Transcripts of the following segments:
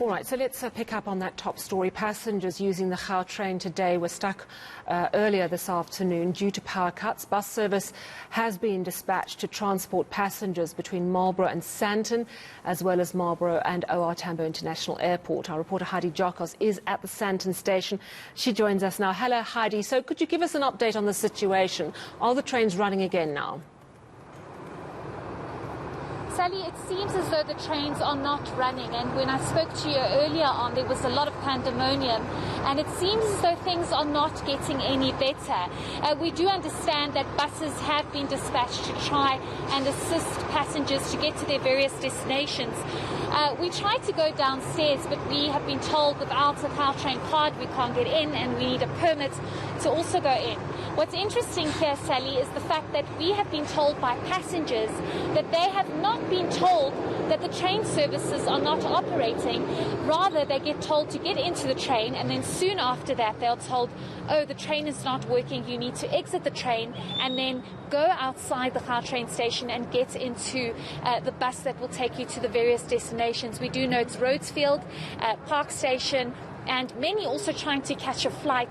All right, so let's pick up on that top story. Passengers using the Gautrain today were stuck earlier this afternoon due to power cuts. Bus service has been dispatched to transport passengers between Marlborough and Sandton, as well as Marlborough and OR Tambo International Airport. Our reporter Heidi Giokos is at the Sandton station. She joins us now. Hello, Heidi. So could you give us an update on the situation? Are the trains running again now? Sally, it seems as though the trains are not running, and when I spoke to you earlier on, there was a lot of pandemonium, and it seems as though things are not getting any better. We do understand that buses have been dispatched to try and assist passengers to get to their various destinations. We tried to go downstairs, but we have been told without a Gautrain card we can't get in, and we need a permit to also go in. What's interesting here, Sally, is the fact that we have been told by passengers that they have not been told that the train services are not operating. Rather, they get told to get into the train, and then soon after that they're told, oh, the train is not working, you need to exit the train and then go outside the Gautrain station and get into the bus that will take you to the various destinations. We do know it's Rhodesfield, Park Station, and many also trying to catch a flight,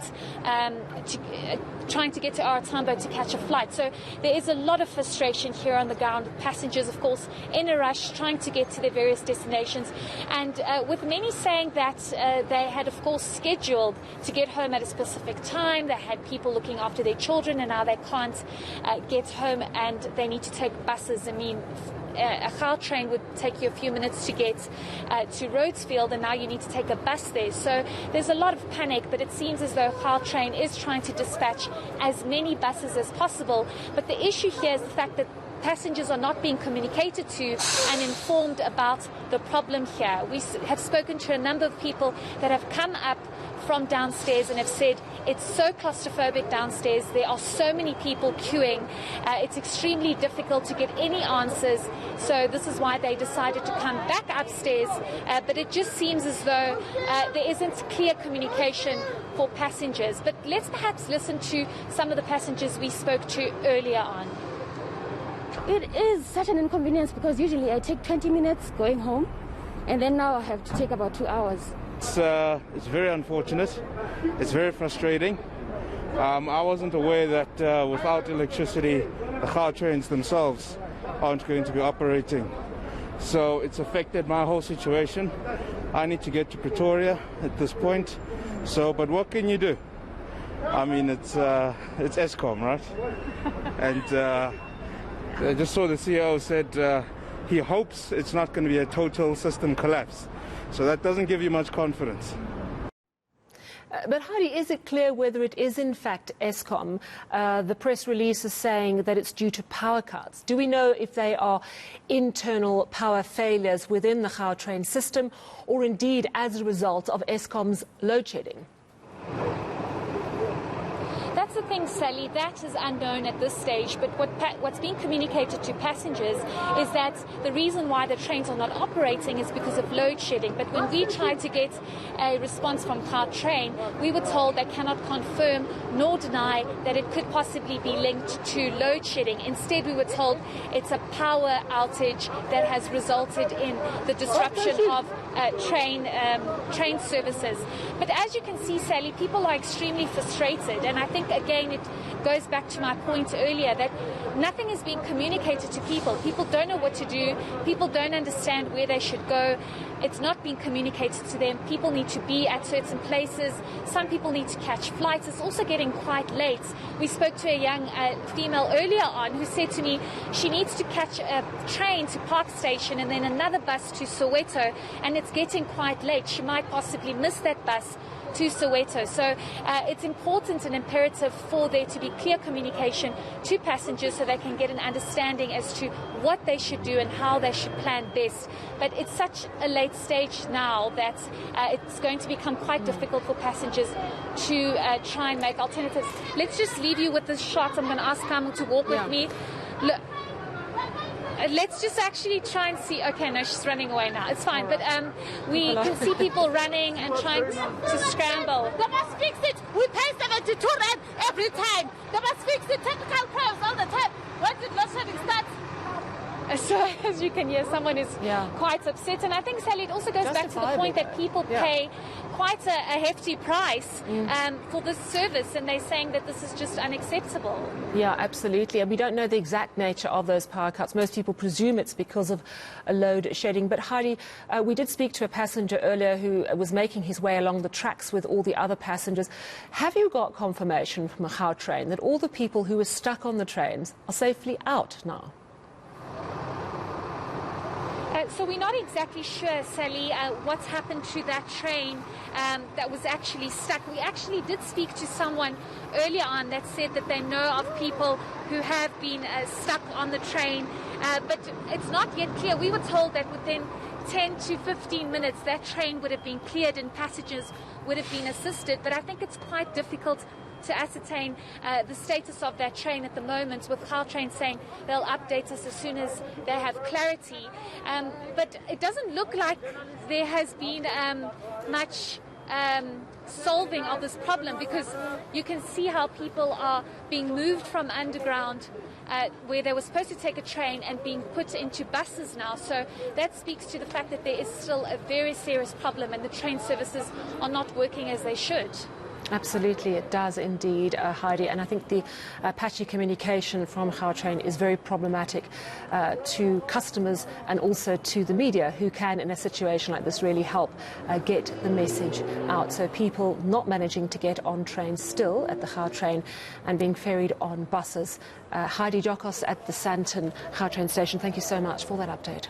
trying to get to OR Tambo to catch a flight. So there is a lot of frustration here on the ground. Passengers, of course, in a rush, trying to get to their various destinations. And with many saying that they had, of course, scheduled to get home at a specific time. They had people looking after their children, and now they can't get home and they need to take buses. I mean, a Gautrain would take you a few minutes to get to Rhodesfield, and now you need to take a bus there. So there's a lot of panic, but it seems as though Gautrain is trying to dispatch as many buses as possible. But the issue here is the fact that passengers are not being communicated to and informed about the problem here. We have spoken to a number of people that have come up from downstairs and have said it's so claustrophobic downstairs. There are so many people queuing. It's extremely difficult to get any answers. So this is why they decided to come back upstairs. But it just seems as though there isn't clear communication for passengers. But let's perhaps listen to some of the passengers we spoke to earlier on. It is such an inconvenience because usually I take 20 minutes going home, and then now I have to take about 2 hours. It's very unfortunate. It's very frustrating. I wasn't aware that without electricity, the Gautrains themselves aren't going to be operating. So it's affected my whole situation. I need to get to Pretoria at this point. But what can you do? I mean, it's Eskom, right? And I just saw the CEO said he hopes it's not going to be a total system collapse. So that doesn't give you much confidence. But Heidi, is it clear whether it is in fact Eskom? The press release is saying that it's due to power cuts. Do we know if they are internal power failures within the Gautrain system, or indeed as a result of Eskom's load shedding? That's the thing, Sally, that is unknown at this stage, but what's being communicated to passengers is that the reason why the trains are not operating is because of load shedding. But when we tried to get a response from Gautrain, we were told they cannot confirm nor deny that it could possibly be linked to load shedding. Instead, we were told it's a power outage that has resulted in the disruption of train services. But as you can see, Sally, people are extremely frustrated, and I think again it goes back to my point earlier that nothing is being communicated to people. People don't know what to do. People don't understand where they should go. It's not being communicated to them. People need to be at certain places. Some people need to catch flights. It's also getting quite late. We spoke to a young female earlier on who said to me she needs to catch a train to Park Station and then another bus to Soweto, and it's getting quite late. She might possibly miss that bus to Soweto. So it's important and imperative for there to be clear communication to passengers so they can get an understanding as to what they should do and how they should plan best. But it's such a late stage now that it's going to become quite difficult for passengers to try and make alternatives. Let's just leave you with this shot. I'm going to ask Kamu to walk with me. Look, let's just actually try and see. Okay, no, she's running away now. It's fine. But we can see people running and trying to scramble. They must fix it. We pay 72 rand every time. They must fix the technical problems all the time. When did load shedding start? So as you can hear, someone is quite upset. And I think, Sally, it also goes back to the point that people pay quite a hefty price for this service, and they're saying that this is just unacceptable. Yeah, absolutely. And we don't know the exact nature of those power cuts. Most people presume it's because of a load shedding. But Heidi, we did speak to a passenger earlier who was making his way along the tracks with all the other passengers. Have you got confirmation from a Gautrain that all the people who were stuck on the trains are safely out now? So we're not exactly sure, Sally, what's happened to that train that was actually stuck. We actually did speak to someone earlier on that said that they know of people who have been stuck on the train, but it's not yet clear. We were told that within 10 to 15 minutes that train would have been cleared and passengers would have been assisted, but I think it's quite difficult to ascertain the status of that train at the moment, with Gautrain saying they'll update us as soon as they have clarity. But it doesn't look like there has been much solving of this problem, because you can see how people are being moved from underground where they were supposed to take a train and being put into buses now. So that speaks to the fact that there is still a very serious problem and the train services are not working as they should. Absolutely, it does indeed, Heidi. And I think the patchy communication from Gautrain is very problematic to customers and also to the media, who can, in a situation like this, really help get the message out. So people not managing to get on trains still at the Gautrain and being ferried on buses. Heidi Giokos at the Sandton Gautrain station, thank you so much for that update.